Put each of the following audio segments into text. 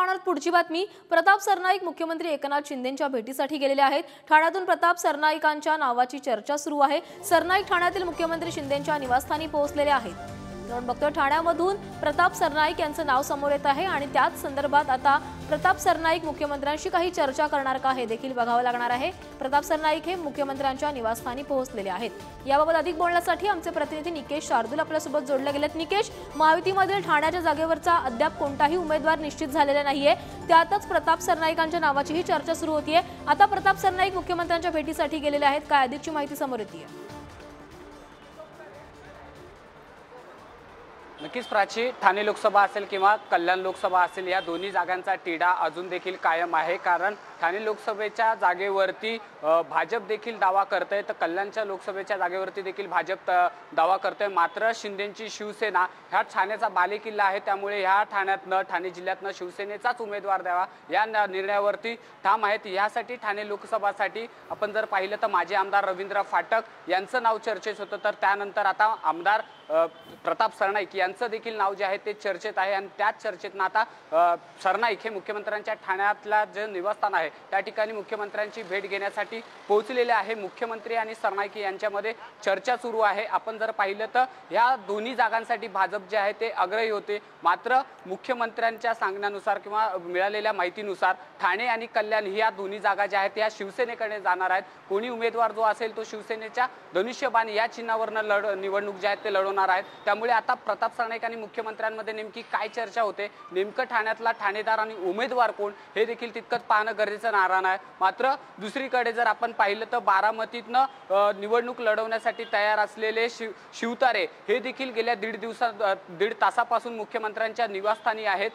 पाहणार पुढची बातमी। प्रताप सरनाईक मुख्यमंत्री एकनाथ शिंदेंच्या भेटीसाठी गेलेले आहेत। ठाण्यातून प्रताप सरनाईकांच्या नावाची चर्चा सुरू आहे। सरनाईक ठाण्यातील मुख्यमंत्री शिंदेंच्या निवासस्थानी पोहोचलेले आहेत। आपण बघतोय ठाण्यामधून प्रताप सरनाईक यांचं नाव समोर येत आहे आणि त्याच संदर्भात आता प्रताप सरनाईक मुख्यमंत्र्यांशी काही चर्चा करणार का हे देखील बघावं लागणार आहे। प्रताप सरनाईक हे मुख्यमंत्र्यांच्या निवासस्थानी पोहोचलेले आहेत। याबाबत अधिक बोलण्यासाठी आमचे प्रतिनिधी निकेश शार्दूल आपल्यासोबत जोडले गेलेत। निकेश, महायुतीमधील ठाण्याच्या जागेवरचा अद्याप कोणताही उमेदवार निश्चित झालेला नाहीये, त्यातच प्रताप सरनाईकांच्या नावाचीही चर्चा सुरू होतीये। आता प्रताप सरनाईक मुख्यमंत्र्यांच्या भेटीसाठी गेलेले आहेत, काय अधिकची माहिती समोर येते? नक्कीच प्राची, ठाणे लोकसभा असेल किंवा कल्याण लोकसभा असेल, या दोन्ही जागांचा तिढा अजून देखील कायम आहे। कारण ठाणे लोकसभेच्या जागेवरती भाजप देखील दावा करते, तर कल्याणच्या लोकसभेच्या जागेवरती देखील भाजप दावा करते। मात्र शिंदेंची शिवसेना ह्या ठाण्याचा बालेकिल्ला आहे, त्यामुळे ह्या ठाण्यातनं, ठाणे जिल्ह्यातनं शिवसेनेचाच उमेदवार द्यावा या निर्णयावरती ठाम आहेत। यासाठी ठाणे लोकसभासाठी आपण जर पाहिलं तर माजी आमदार रवींद्र फाटक यांचं नाव चर्चेत होतं, तर त्यानंतर आता आमदार प्रताप सरनाईक यांचं देखील नाव जे आहे ते चर्चेत आहे। आणि त्याच चर्चेतनं आता सरनाईक हे मुख्यमंत्र्यांच्या ठाण्यातला जे निवासस्थान आहे त्या ठिकाणी मुख्यमंत्र्यांची भेट घेण्यासाठी पोहोचलेले आहे। मुख्यमंत्री आणि सरनाईक यांच्यामध्ये चर्चा सुरू आहे। आपण जर पाहिलं तर या दोन्ही जागांसाठी भाजप जे आहे ते आग्रही होते, मात्र मुख्यमंत्र्यांच्या सांगण्यानुसार किंवा मिळालेल्या माहितीनुसार ठाणे आणि कल्याण या दोन्ही जागा ज्या आहेत त्या शिवसेनेकडे जाणार आहेत। कोणी उमेदवार जो असेल तो शिवसेनेच्या धनुष्यबाण या चिन्हावरनं निवडणूक जे आहेत ते लढवणार आहेत। त्यामुळे आता प्रताप सरनाईक आणि मुख्यमंत्र्यांमध्ये नेमकी काय चर्चा होते, नेमकं ठाण्यातला ठाणेदार आणि उमेदवार कोण हे देखील तितकंच पाहणं गरजेचं नारायण आहे। मात्र दुसरीकडे जर आपण पाहिलं तर बारामतीतनं निवडणूक लढवण्यासाठी तयार असलेले शिवतारे हे देखील गेल्या दीड तासापासून मुख्यमंत्र्यांच्या निवासस्थानी आहेत।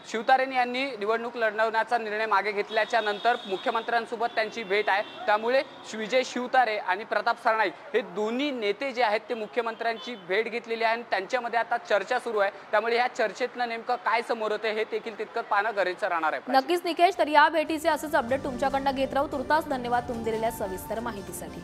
शिवतारे यांनी निवडणूक लढवण्याचा निर्णय मागे घेतल्याच्या नंतर मुख्यमंत्र्यांसोबत त्यांची भेट आहे। त्यामुळे विजय शिवतारे आणि प्रताप सरनाईक हे दोन्ही नेते जे आहेत ते मुख्यमंत्र्यांची भेट घेतलेली आहे आणि त्यांच्यामध्ये आता चर्चा सुरू आहे। त्यामुळे या चर्चेतनं नेमकं काय समोर होते हे देखील तितकंच पाहणं गरजेचं राहणार आहे। नक्कीच निकेश, तर या भेटीचे असंच अपडेट तुमच्याकडनं घेत राहू। तुर्तास धन्यवाद तुम्ही दिलेल्या सविस्तर माहितीसाठी।